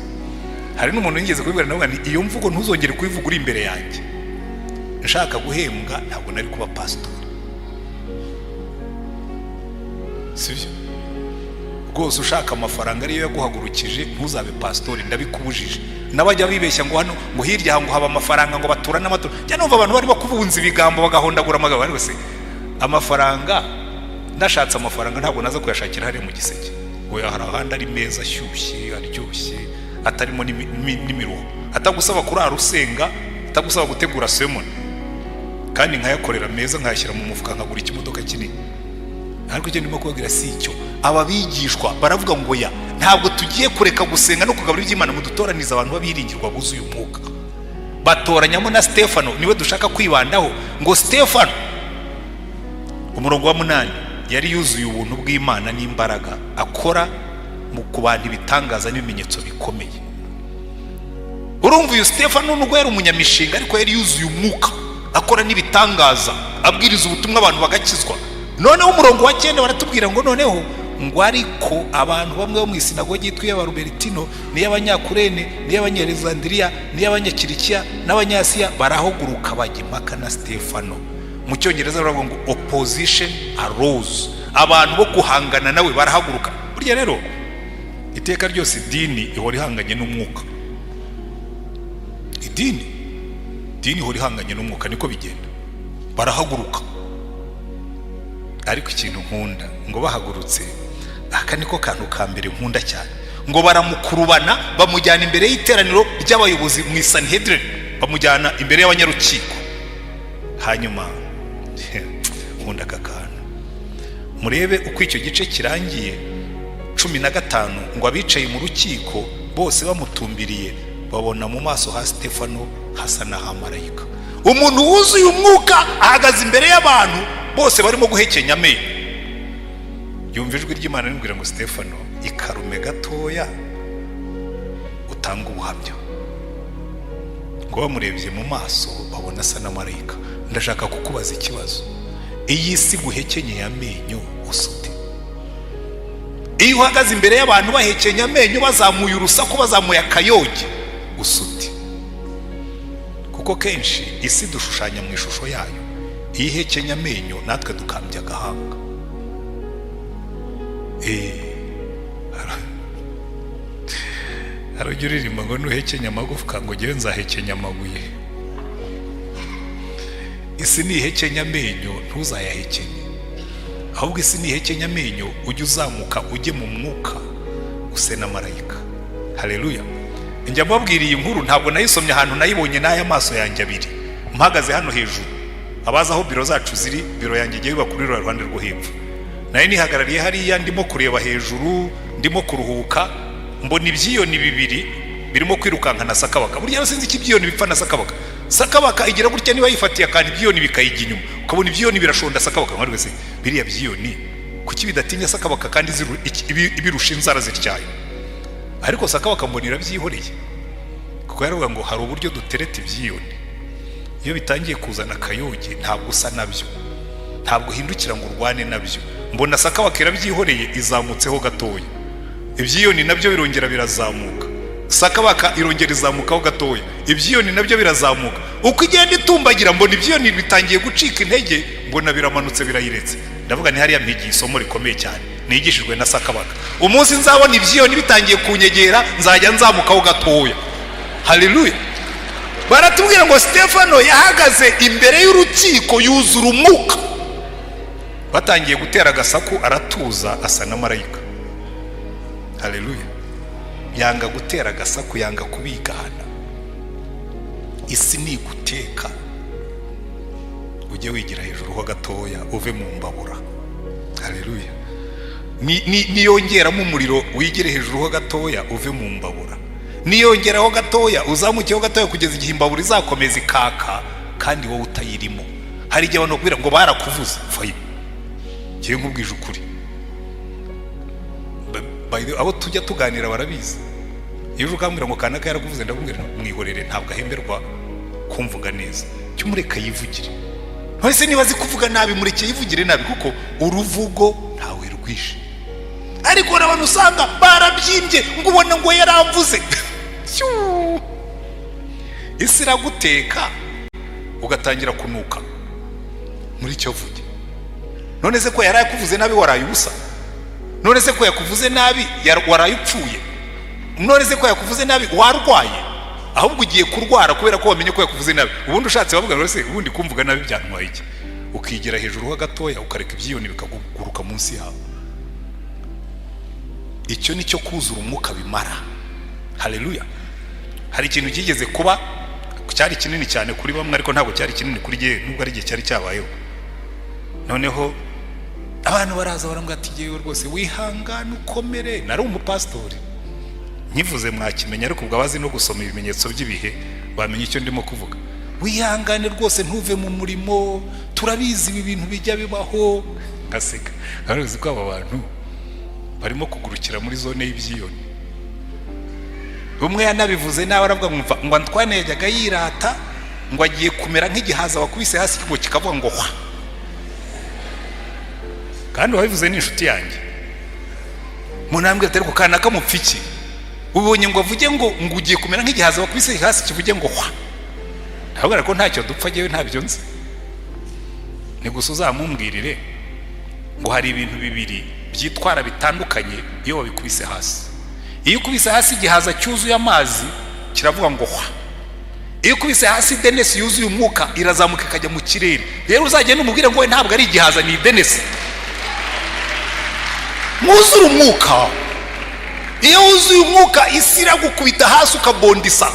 Hari n'umuntu yigeze kubibwira nawe ngo iyo mvugo ntuzongere kubivuga uri imbere yanjye. Nshaka guhembwa ntabwo nari kuba pastor. Sibyo? Rwose ushaka amafaranga ariyo yaguhagurukije ntuzabe pastor, ndabikubujije. Nabajya bibeshya ngo hano ngo hirya ngo haba amafaranga ngo baturana amato. Jya numva abantu bari bakubunza ibigambo bagahondagura amagabo, ariko se amafaranga, ndashatse amafaranga ntabwo naza kuyashakira hari mu giseke. Oya, hari ahandi ari meza, ashyushye, aryoshye, atarimo n'imiruho, atagusaba kurara usenga, atagusaba gutegura sermon, kandi nkayakorera meza nkayashyira mu mufuka nkagura ikimodoka kinini. Ariko icyo ndimo kubabwira si icyo. Aba bigishwa baravuga ngo ya ntabwo tugiye kureka gusenga no kugabura iby'Imana mu dutoraniza abantu babiringirwa buzuye umwuka. Batoranyamo na Stefano, niwe dushaka kwibandaho. Ngo Stefano umurongo wa 8 yari yuzuye ubuntu bw'Imana n'imbaraga, akora mu kubanda ibitangaza n'ibimenyetso bikomeye. Urumva uyu Stefano nubwo yari umunyamishinga ariko yari yuzuye umwuka, akora n'ibitangaza, abwiriza ubutumwa abantu bagakizwa. Noneho umurongo wa 9 baratubwira ngo noneho ngo ariko abantu bamwe bo mu isinagogi yitwa y'Abarubertino n'iy'Abanyakurene n'iy'Abanyalexandria n'iy'Abanyakirikiya n'Abanyasiya barahaguruka bajya impaka na Stefano. Mu cyongereza baravuga ngo opposition arose, abantu bo guhangana nawe barahaguruka. Burya rero iteka ryose idini ihora ihanganye n'umwuka. Idini ihora ihanganye n'umwuka, niko bigenda. Barahaguruka. Ariko ikintu nkunda ngo bahagurutse, aka niko kantu ka mbere nkunda cyane, ngo baramukurubana bamujyana imbere y'iteraniro ry'abayobozi mu Sanhedrin, bamujyana imbere y'abanyarukiko. Hanyuma nkunda aka kantu, murebe uko icyo gice kirangiye 15, ngo abicaye mu rukiko bose bamutumbiriye babona mu maso ha Stefano hasa na hamarayika. Umuntu wuzuye umwuka ahagaze imbere y'abantu bose barimo guhekenya amenyo. Yumva ijwi ry'Imana rimubwira ngo Stefano, ikarume gatoya utanga ubuhamya. Ngo bamurebye mu maso babona asa na marayika. Ndashaka kukubaza ikibazo, iyi si guhekenyeye amenyo usute? Iyo uhagaze imbere y'abantu bahekenya amenyo, bazamuye urusaku, bazamuye akayoge, usute? Kuko kenshi isi dushushanya mu ishusho yayo, iyo ihekenya amenyo natwe dukambya agahanga. Arujya uririmba ngo nuhekenya amagufwa ngo ngewe nzahekenya amabuye. Isi nihekenya amenyo ntuzayahekenye, ahubwo isi nihekenya amenyo ujye uzamuka ujye mu mwuka use na marayika. Haleluya. Njya mbabwira iyi nkuru ntabwo nayisomye ahantu, nayibonye n'aya maso yanjye abiri mpagaze hano hejuru. Abaza aho biro zacu ziri, biro yanjye igiye bakurira ruhande rwo hepfo, naye nihagarariye hariya ndimo kureba hejuru, ndimo kuruhuka, mbona ibyiyoni bibiri birimo kwirukanka na sakabaka. Burya sinzi iki byiyoni bipfa na sakabaka. Sakabaka igira gutya niba yifatiye kandi ibyiyoni bikayijya inyuma, ukabona ibyiyoni birashonda sakabaka. Mwari wese biriya byiyoni kuki bidatinya sakabaka kandi ibirusha inzara zityaye? Ariko sakabaka mbonera byihoreye, kuko yaravuga ngo hari uburyo dutereta ibyiyoni. Iyo bitangiye kuzana akayoge ntabwo usa nabyo, ntabwo uhindukira ngo urwane nabyo. Mbona sakabaka irabyihoreye izamutseho gatoya, ibyiyoni nabyo birongera birazamuka, sakabaka irongera izamukaho gatoya, ibyiyoni nabyo birazamuka. Uko igenda itumbagira mbona ibyiyoni bitangiye gucika intege, mbona biramanutse birayiretse. Ndavuga ni hariya mpigiye isomo rikomeye cyane nigishijwe na sakabaka. Umunsi nzabona ibyiyoni bitangiye kunyegera nzajya nzamukaho gatoya. Haleluya. Baratubwira ngo Stefano yahagaze imbere y'urukiko yuzura umwuka. Batangiye gutera agasaku aratuza asa na marayika. Haleluya. Yanga gutera agasaku, yanga kubigana. Isi ni guteka, ujye wigira hejuru ho gatoya uve mu mbabura. Haleluya. Niyongeramo umuriro wigire hejuru ho gatoya uve mu mbabura, niyongeraho gatoya uzamukeho gatoya kugeza igihe imbabura izakomeza ikaka kandi wowe utayirimo. Hari igihe abantu bakubwira ngo barakuvuze, fayi ngiye nkubwije ukuri, abo tujya tuganira barabizi. Iyo ukambwira ngo kanaka yarakuvuze, ndakubwira mwihorere, ntabwo ahemberwa kumvuga neza, cyo mureka yivugire. Ntose niba azi kuvuga nabi mureke yivugire nabi, kuko uruvugo ntawe rwishe. Ariko n'abantu usanga barabyimbye ngo ubona ngo yaravuze. Isi iraguteka ugatangira kunuka muri cyo vuge. None se ko yarakuvuze nabi waraye ubusa? None se ko yakuvuze nabi waraye upfuye? None se ko yakuvuze nabi warwaye? Ahubwo ugiye kurwara kubera ko wamenye ko yakuvuze nabi. Ubundi ushatse bavuga ngo se ubundi kumvuga nabi byantwaye iki? Ukigira hejuru ho gatoya ukareka ibyiyoni bikaguruka munsi yawe. Icyo nicyo kuzura umwuka bimara. haleluya. Hari ikintu kigeze kuba cyari kinini cyane kuri bamwe, ariko ntabwo cyari kinini kuri jye, nubwo ari igihe cyari cyabayeho. Noneho abantu baraza barambwira ati yewe rwose wihangane ukomere. Nari umupastori, nkivuze mwakimenya, ariko ubwo abazi no gusoma ibimenyetso by'ibihe bamenye icyo ndimo kuvuga. Wihangane rwose ntuve mu murimo, turabizi ibi bintu bijya bibaho. Ngaseka, arazi ko aba bantu barimo kugurukira muri zone y'ibyiyoni. Umwe yanabivuze nawe aravuga ngo Antoine yajyaga yirata ngo agiye kumera nk'igihaza wakubise hasi kigo kikavuga ngo hwa. Kandi wabivuze ni inshuti yanjye. Munambwe atari kukana kamupfiki. Ubonye ngo avuge ngo ugiye kumera nk'igihaza wakubise hasi kivuge ngo hwa. Ntabwo ariko ntacyo dupfa jewe ntabyo nzi. Ni gusa uzamumbwirire ngo hari ibintu bibiri byitwara bitandukanye iyo wabikubise hasi. Iyo ukubise hasi igihaza cyuzuye amazi kiravuga ngo hwa. Iyo ukubise hasi denesi yuzuye umwuka irazamuka ikajya mu kirere. Rero uzagenda umubwire ngo we ntabwo ari igihaza ni denesi. Mwuzure umwuka. Iyo wuzuye umwuka isi iragukubita hasi ukabondisa.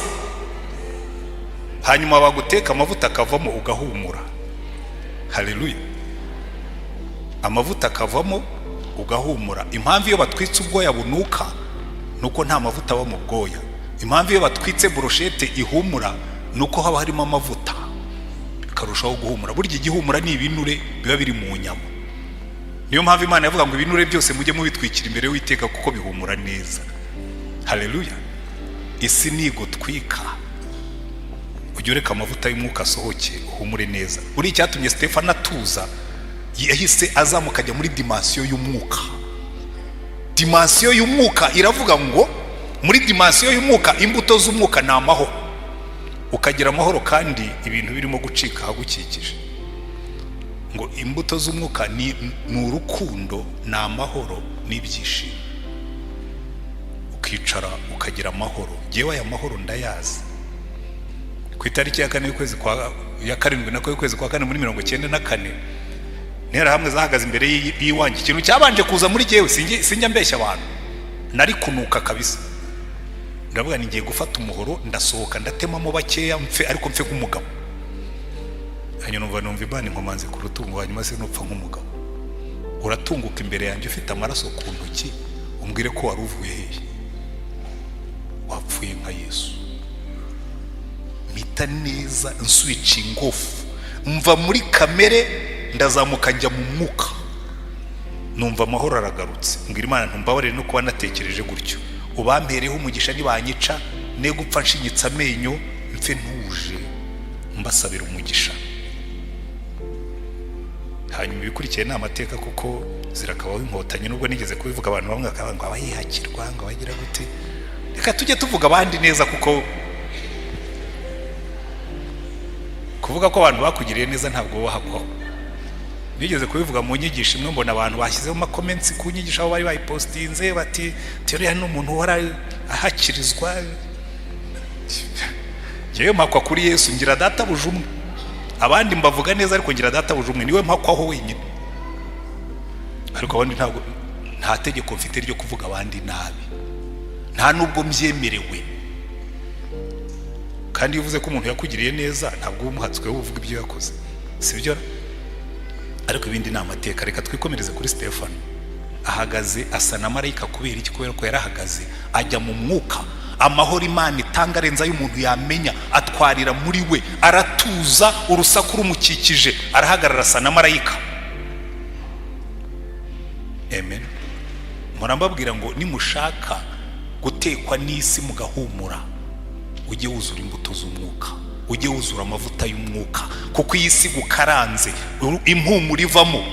Hanyuma baguteka amavuta akavamo ugahumura. Haleluya. Amavuta akavamo ugahumura. Impamvu iyo batwitse ubwoya bunuka nuko nta mavuta aba mu bwoya. Impamvu iyo batwitse brochette ihumura nuko haba harimo amavuta karushaho guhumura. Burya igihumura ni ibinure biba biri mu nyama. Niyo mpamvu Imana yavuga ngo ibinure byose mujye mubitwikira imbere y'Uwiteka kuko bihumura neza. Haleluya. Isi nigutwika ujye ureka amavuta y'umwuka asohoke uhumure neza. Uri icyatumye Stefano atuza, yahise azamuka ajya muri dimension y'umwuka. Dimension y'umwuka iravuga ngo muri dimension y'umwuka imbuto z'umwuka ni amahoro. Ukagira amahoro kandi ibintu birimo gucika hagukikije. Ngo imbuto z'umwuka ni urukundo, ni amahoro n'ibyishimo. Ukicara ukagira amahoro. Jewe aya mahoro ndayazi. Ku itariki ya 4 y'ukwezi kwa ya 7 nako y'ukwezi kwa 4 muri 1994 nera hamwe zahagaze imbere y'iwanjye. Ikintu cyabanje kuza muri jewe sinjya mbeshya abantu. Nari kunuka kabisa. Ndavuga ni ngiye gufata umuhoro ndasohoka ndatemamo bakeya mfe, ariko mfe nk'umugabo. Hanyuma numva Imana inkomanze ku rutungo, hanyuma se nupfa nk'umugabo. Uratunguka imbere yanjye ufite amaraso ku ntoki, umbwire ko wari uvuye hehe. Wapfuye nka Yesu. Mita neza nswitching off. Mva muri kamere ndazamuka njya mu mwuka. Numva amahoro aragarutse. Mbwira Imana ntumbabarire no kuba natekereje gutyo. Ubampereho umugisha nibanyica ne gupfa nshinyitsa amenyo mfe ntuje mbasabira umugisha. Hanyuma ibikurikiye ni amateka kuko zirakabaho inkotanye, nubwo nigeze kubivuga abantu bamwe bakabanga abayihakirwa ngo bagira gute. Reka tujye tuvuga abandi neza, kuko kuvuga ko abantu bakugiriye neza ntabwo bahakwaho. Nigeze kubivuga mu nyigisho imwe, mbona abantu bashyizeho ama comments ku nyigisho aho bari bayipostinze bati teriya n'umuntu wara ahakirizwa. Yewe mpakwa kuri Yesu ngira data bujumwe. Abandi mbavuga neza ariko ngira data bujumwe niwe mpakwaho wenyine. Ariko abandi ntabwo, nta tegeko mfite ryo kuvuga abandi nabi, nta nubwo mbyemerewe. Kandi uvuze ko umuntu yakugiriye neza ntabwo umuhatswe uvuga ibyo yakoze, sibyo? Ariko ibindi ni amateka. Reka twikomereze kuri Stefano. Ahagaze asa na marayika kubera iki? Kubera ko yarahagaze ajya mu mwuka. Amahoro Imana itanga arenza y'umuntu yamenya atwarira muri we, aratuza, urusaku rumukikije arahagarara asa na marayika. Amen. Murambabwira ngo nimushaka gutekwa n'isi mugahumura, ujye wuzura imbuto z'umwuka, ujye wuzura amavuta y'umwuka, kuko iyi si gukaranze impumuro ivamo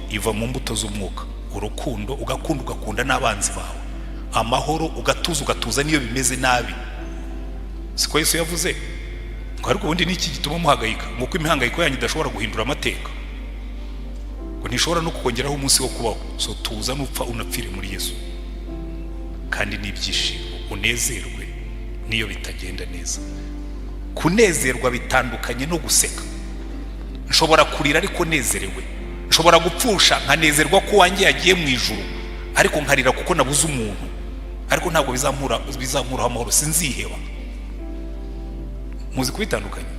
iva mu mbuto z'umwuka. Urukundo ugakunda n'abanzi bawe, amahoro ugatuza niyo bimeze nabi. Siko Yesu yavuze ngo ariko ubundi niki gituma muhagayika, muko imihangayiko yanyu idashobora guhindura amateka, ngo ntishobora no kukongeraho umunsi wo kubaho. So tuza nupfa unapfire muri Yesu, kandi n'ibyishimo unezerwe niyo bitagenda neza. Kunezerwa bitandukanye no guseka. Nshobora kurira ariko nezerewe, nshobora gupfusha nkanezerwa ko wanjye yagiye mu ijuru, ariko nkarira kuko nabuze umuntu. ariko ntabwo bizankuraho amahoro, sinziheba. Muzi kubitandukanye.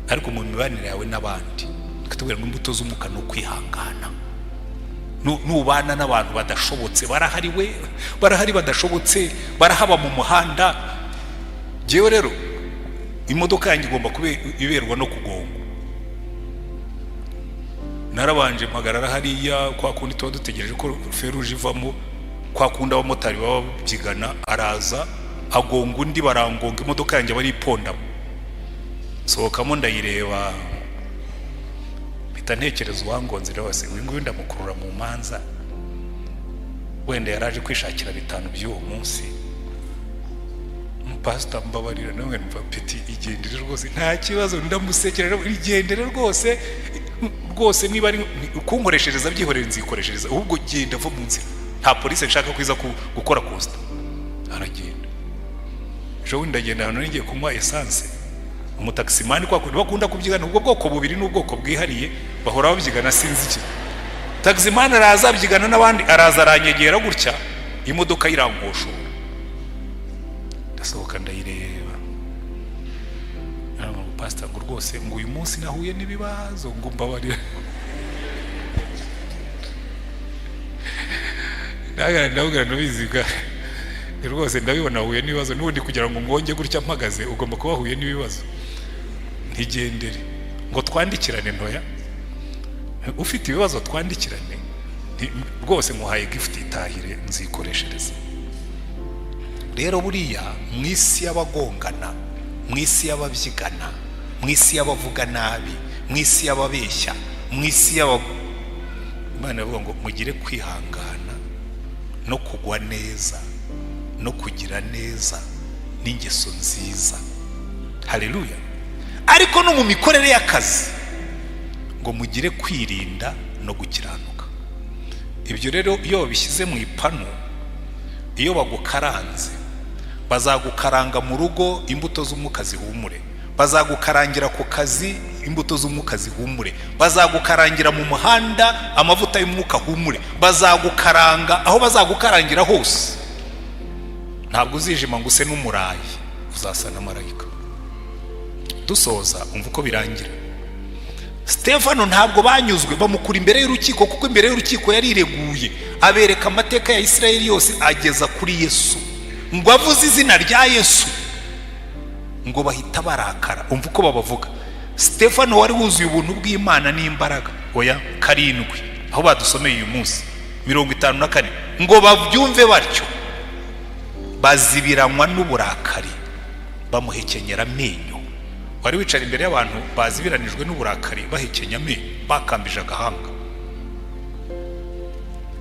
Ariko mu mibanire yawe n'abandi katubwira ngo imbuto z'umwuka no kwihangana. Nubana n'abantu badashobotse, barahari badashobotse, barahaba mu muhanda. Jewe rero imodoka yanjye igomba iberwa no kugonga. Narabanje mpagarara hariya kwa kundi tuba dutegereje ko feruje ivamo, kwa kundi abamotari baba byigana, araza agonga undi, barangonga, imodoka yanjye bari ipondamo. Sohokamo ndayireba, mpita ntekereza uwangonze rwose, nguyu ndamukurura mu manza, wenda yaraje kwishakira 5 by'uwo munsi. Pastor mbabarira nawe numva peti igendere rwose, nta kibazo, ndamusekera igendere rwose niba ari kunkoreshereza byihorera nzikoreshereza, ahubwo genda vo mu nzira, nta police nshaka kwiza gukora costa. Aragenda. Jo ndagenda hano ngiye kunywa essence. Umutaximani kwa kundi bakunda kubyigana, ubwo bwoko bubiri n'ubwoko bwihariye bahora babyigana, sinzi iki. Taximani araza byigana n'abandi, araza aranyegera gutya, imodoka irangosho. Ndasohoka ndayireba. Pastor ngo rwose ngo uyu munsi nahuye n'ibibazo, ngo mbabarira. Ndabwira nubiziga rwose, ndabibona huye n'ibibazo, n'ubundi kugira ngo ngonge gutya mpagaze ugomba kuba huye n'ibibazo. Ntigendere ngo twandikirane ntoya, ufite ibibazo twandikirane rwose, muhaye gift itahire nzikoreshereza. Rero buriya mwisi y'abagongana, mwisi y'ababyigana, mwisi y'abavuga nabi, mwisi y'ababeshya, mwisi Imana ivuga ngo mugire kwihangana no kugwa neza no kugira neza n'ingeso nziza. Haleluya. Ariko no mu mikorere y'akazi ngo mugire kwirinda no gukiranuka. Ibyo rero iyo babishyize mu ipanu, iyo bagukaranze, bazagukaranga mu rugo imbuto z'umwuka zihumure, bazagukarangira ku kazi imbuto z'umwuka zihumure, bazagukarangira mu muhanda amavuta y'umwuka humure, bazagukaranga aho bazagukarangira hose. Ntabwo uzijima ngo use n'umurayi, uzasa na marayika. Dusoza umva uko birangira. Stefano ntabwo banyuzwe, bamukura imbere y'urukiko, kuko imbere y'urukiko yarireguye, abereka amateka ya Isirayeli yose ageza kuri Yesu, ngo avuze izina rya Yesu, ngo bahita barakara. Umva uko babavuga. Stefano wari wuzuye ubuntu bw'Imana n'imbaraga. Oya 7 aho badusomeye uyu munsi 54, ngo bavyumve batyo bazibiranywa n'uburakari, bamuhekenyera amenyo. Wari wicara imbere y'abantu bazibiranijwe n'uburakari, bahekenya amenyo, bakambije agahanga.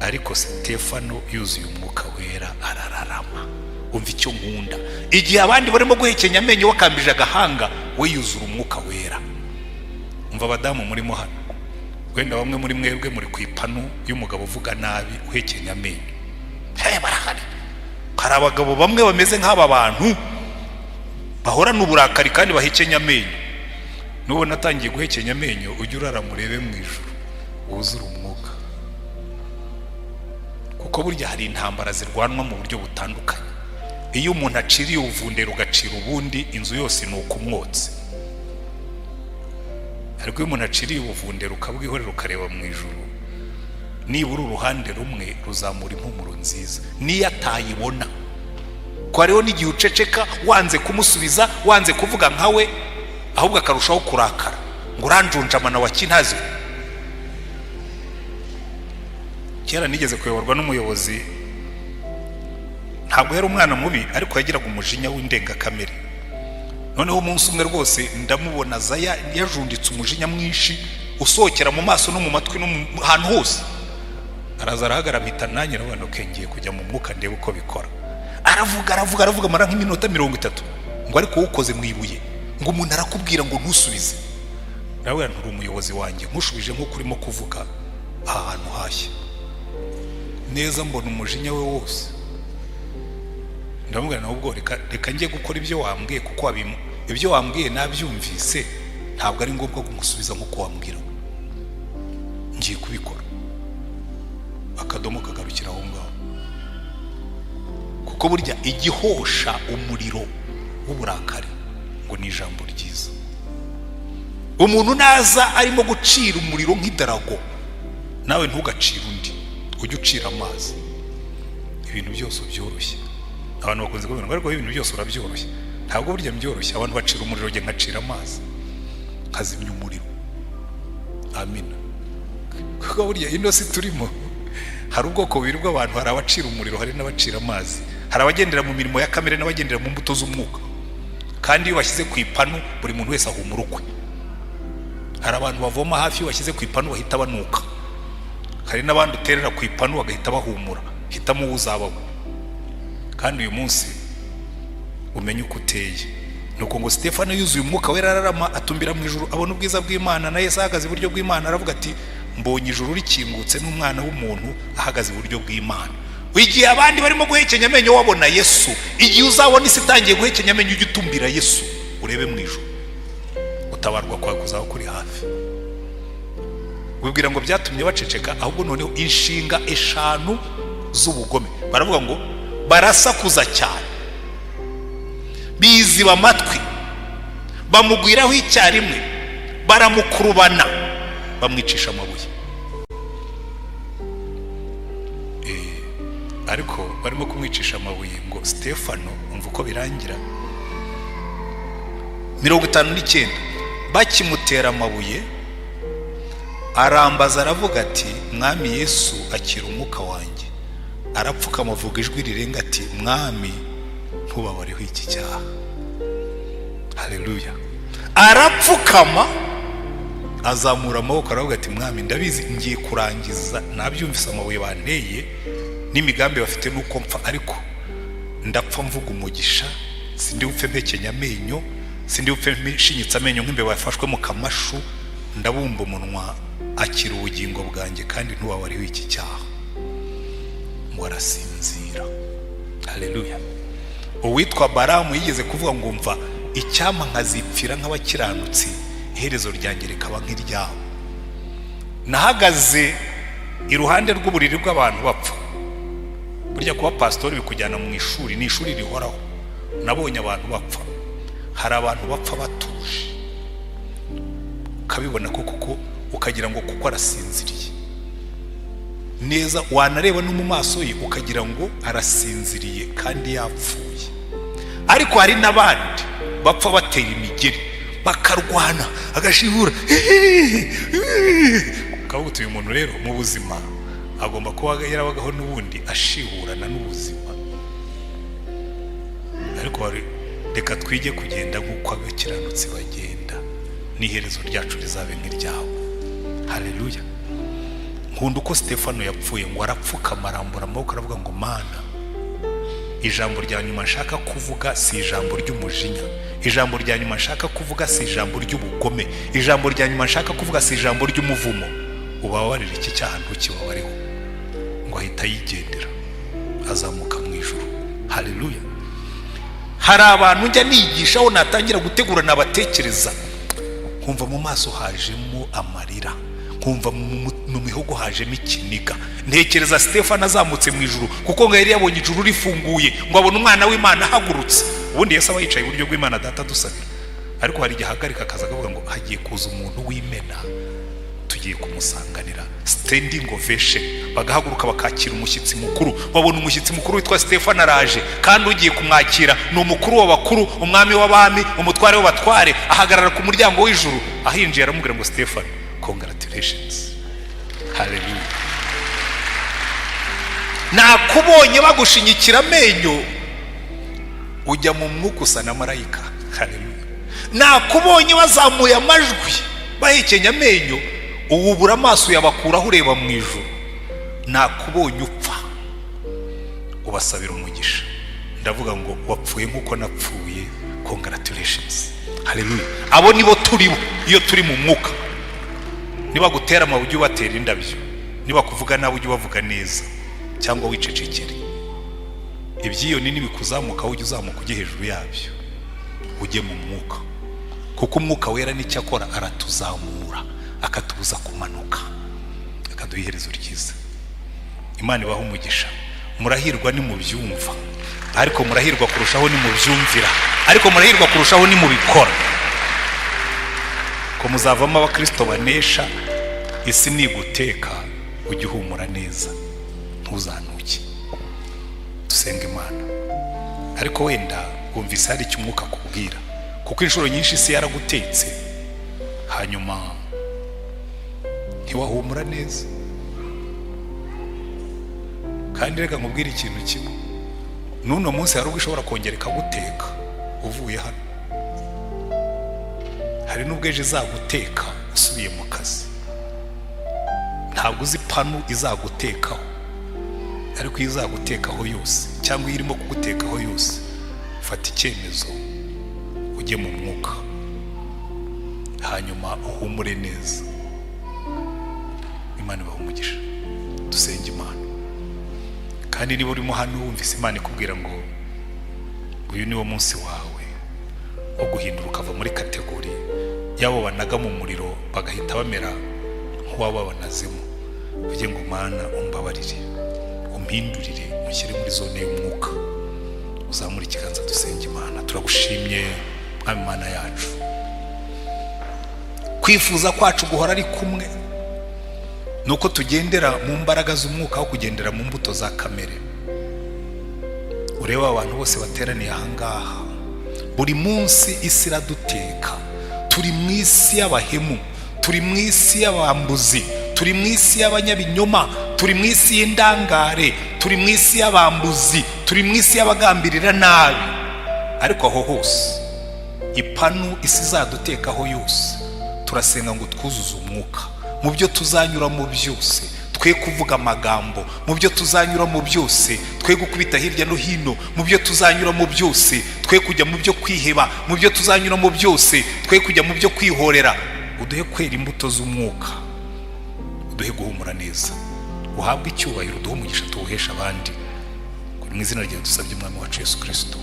Ariko Stefano yuzuye umwuka wera arararama. Umva icyo nkunda, igihe abandi barimo guhekenya amenyo bakambije agahanga, we yuzura umwuka wera. Umva abadamu murimo hano, wenda bamwe muri mwebwe muri ku ipanu y'umugabo uvuga nabi uhekenya amenyo. Barahari. Hari abagabo bamwe bameze nk'aba bantu bahorana uburakari kandi bahekenya amenyo. Nubona atangiye guhekenya amenyo, ujye urara murebe mu ijuru, wuzura umwuka. Kuko burya hari intambara zirwanwa mu buryo butandukanye. Iyo umuntu aciriye uvundera ugacira ubundi, inzu yose ni ukumwotse. Ariko iyo umuntu aciriye ubuvundera ukabwihorera ukareba mu ijuru, nibura uruhande rumwe ruzamura impumuro nziza, niyo atayibona. Ko hariho n'igihe uceceka wanze kumusubiza, wanze kuvuga nkawe, ahubwo akarushaho kurakara, ngo uranjunjamana wa kintazi. Kera nigeze kuyoborwa n'umuyobozi, ntabwo yari umwana mubi, ariko yagiraga umujinya w'indengakamere. Noneho umunsi umwe rwose ndamubona zaya yajunditse umujinya mwinshi, usohokera mu maso no mu matwi no ahantu hose. Araza arahagarara, mpita nanjye nabona ngiye kujya mu mwuka ndebe uko bikora. Aravuga mara nk'iminota 30, ngo ariko ukoze mu ibuye, ngo umuntu arakubwira ngo ntusubize. Nawe nturi umuyobozi wanjye, nkushubije nko kurimo kuvuga ahantu hashya neza, mbona umujinya we wose. Ndamubwira nawe ubwo reka njye gukora ibyo wambwiye, kuko ibyo wambwiye nabyumvise, ntabwo ari ngombwa kumusubiza nkuko wambwira. Ngiye kubikora. Akadomo kagarukira aho ngaho, kuko burya igihosha umuriro w'uburakari ngo ni ijambo ryiza. Umuntu naza arimo gucira umuriro nk'idarago, nawe ntugacire undi, ujye ucira amazi. Ibintu byose byoroshye. Abantu bakunze kuvuga ngo ariko ibintu byose urabyoroshye. Ntabwo burya byoroshye. Abantu bacira umuriro nge nkacira amazi, kazimya umuriro. Amina. Kuko burya ino si turimo, hari ubwoko bubiri bw'abantu, hari abacira umuriro, hari n'abacira amazi. Hari abagendera mu mirimo ya kamere n'abagendera mu mbuto z'umwuka. Kandi iyo bashyize ku ipanu buri muntu wese ahumura ukwe. Hari abantu bavoma hafi iyo bashyize ku ipanu bahita banuka. Hari n'abandi uterera ku ipanu bagahita bahumura. Hitamo uwo uzabaho. Kandi uyu munsi umenye uko uteye. Nuko ngo Stefano yuzuye umwuka wera ararama atumbira mu ijuru, abona ubwiza bw'Imana, na Yesu ahagaze iburyo bw'Imana, aravuga ati mbonye ijuru rikingutse n'umwana w'umuntu ahagaze iburyo bw'Imana. Igihe abandi barimo guhekenya amenyo wabona Yesu, igihe uzabona isi itangiye guhekenya amenyo ujye utumbira Yesu, urebe mu ijuru. Utabarwa kwawe kuzaba kuri hafi. Wibwira ngo byatumye baceceka, ahubwo noneho inshinga eshanu z'ubugome. Baravuga ngo barasakuza cyane, biziba amatwi, bamugwiraho icyarimwe, baramukurubana, bamwicisha amabuye. Ariko barimo kumwicisha amabuye ngo Stefano, umva uko birangira. 59 bakimutera amabuye arambaza aravuga ati mwami Yesu akira umwuka wanjye. Arapfukama avuga ijwi rirenga ati mwami ntubabareho iki cyaha. Haleluya. Arapfukama azamura amaboko aravuga ati mwami ndabizi ngiye kurangiza, nabyumvise amabuye banteye n'imigambi bafite nuko mpfa, ariko ndapfa mvuga umugisha, sindi upfe mbekenya amenyo, sindi upfe mpishinyitsa amenyo nk'imbeba yafashwe mu kamashu, ndabumba umunwa akira ubugingo bwanjye kandi ntubabariho iki cyaha. Ngo arasinzira. Haleluya. Uwitwa Baramu yigeze kuvuga ngo mva icyama nkazipfira nk'abakiranutsi, iherezo ryanjye rikaba nk'iryabo. Nahagaze iruhande rw'uburiri bw'abantu bapfa. Burya kuba pastori bikujyana mu ishuri, ni ishuri rihoraho. Nabonye abantu bapfa. Hari abantu bapfa batuje, ukabibona ko kuko ukagira ngo kuko arasinziriye neza, wanareba no mu maso ye ukagira ngo arasinziriye kandi yapfuye. Ariko hari n'abandi bapfa batera imigeri, bakarwana, agashibura. Kabuto uyu muntu rero mu buzima agomba kuba yarabagaho n'ubundi ashihurana n'ubuzima. Ariko reka twige kugenda nk'uko abakiranutsi bagenda, n'iherezo ryacu rizabe nk'iryawe. Haleluya. Nkunda uko Stefano yapfuye, ngo arapfukama arambura amaboko aravuga ngo Mana, ijambo rya nyuma nshaka kuvuga si ijambo ry'umujinya, ijambo rya nyuma nshaka kuvuga si ijambo ry'ubugome, ijambo rya nyuma nshaka kuvuga si ijambo ry'umuvumo. Ubabarira iki cyaha ntukibabareho. Ngo ahita yigendera azamuka mu ijuru. Haleluya. Hari abantu njya nigishaho natangira gutegura nabatekereza, nkumva mu maso hajemo amarira, nkumva mu mihogo hajemo ikiniga. Ntekereza Stefano azamutse mu ijuru, kuko ngo yari yabonye ijuru rifunguye, ngo abone umwana w'Imana ahagurutse. Ubundi Yesu aba yicaye iburyo bw'Imana Data dusabira. Ariko hari igihe ahagarika akaza akavuga ngo hagiye kuza umuntu w'imena, tugiye kumusanganira. Standing ovation. Bagahaguruka bakakira umushyitsi mukuru. Babona umushyitsi mukuru witwa Stefano araje, kandi ugiye kumwakira ni umukuru w'abakuru, umwami w'abami, umutware w'abatware. Ahagarara ku muryango w'ijuru, ahinjiye aramubwira ngo Stefano, congratulations. Hallelujah. Nakubonye bagushinyikira amenyo, ujya mu mwuka usa na marayika. Hallelujah. Nakubonye bazamuye amajwi bahekenya amenyo, ubura amaso yabakuraho ureba mu ijuru. Nakubonye upfa, ubasabira umugisha. Ndavuga ngo wapfuye nk'uko napfuye, congratulations. Hallelujah. Abo nibo turibo iyo turi mu mwuka. Niba gutera amabuye ubatera indabyo, niba kuvuga nawe ujye ubavuga neza, cyangwa wicecekere. Ibyiyo nini bikuzamuka ujye uzamuka ujye hejuru yabyo, ujye mu mwuka. Kuko umwuka wera n'icyo akora, aratuzamura akatubuza kumanuka, akaduha iherezo ryiza. Imana ibaha umugisha. Murahirwa ni mu byumva, ariko murahirwa kurushaho ni mubyumvira, ariko murahirwa kurushaho ni mubikora, ko muzavamo abakristo banesha. Isi ni guteka, ujye uhumura neza, ntuzanuke. Dusenga Imana. Ariko wenda wumvise hari icyo umwuka kubwira, kuko inshuro nyinshi isi yaragutetse hanyuma ntiwahumura neza. Kandi reka nkubwire ikintu kimwe, n'uno munsi hari ubwo ishobora kongera ikaguteka uvuye hano, hari n'ubwo ejo izaguteka usubiye mu kazi. Ntabwo uzi panu izagutekaho, ariko iyo izagutekaho yose cyangwa iyo irimo kugutekaho yose, fata icyemezo ujye mu mwuka, hanyuma uhumure neza. Imana ibahe umugisha. Dusenge Imana. Kandi niba urimo hano wumvise Imana ikubwira ngo uyu ni wo munsi wawe wo guhindura ukava muri kategori y'abo banaga mu muriro bagahita bamera nk'uwaba banazemo, uvuge ngo Mana umbabarire, umpindurire, mushyire muri zone y'umwuka. Uzamura ikiganza dusenge Imana. Turagushimye mwami Mana yacu, kwifuza kwacu guhora ari kumwe, nuko tugendera mu mbaraga z'umwuka aho kugendera mu mbuto za kamere. Ureba abantu bose bateraniye ahangaha, buri munsi isi iraduteka. Turi mu isi y'abahemu, turi mu isi y'abambuzi, turi mu isi y'abanyabinyoma, turi mu isi y'indangare, turi mu isi y'abambuzi, turi mu isi y'abagambirira nabi. Ariko aho hose ipanu isi izadutekaho yose, turasenga ngo twuzuze umwuka. Mu byo tuzanyura mu byose twe kuvuga amagambo, mu byo tuzanyura mu byose twe gukubita hirya no hino, mu byo tuzanyura mu byose twe kujya mu byo kwiheba, mu byo tuzanyura mu byose twe kujya mu byo kwihorera. Uduhe kwera imbuto z'umwuka, uduhe guhumura neza. Uhabwe icyubahiro, uduhe umugisha tuwuhesha abandi. Mu izina ryawe dusabye umwami wacu Yesu Kirisito,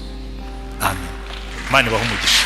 amen. Imana ibahe umugisha.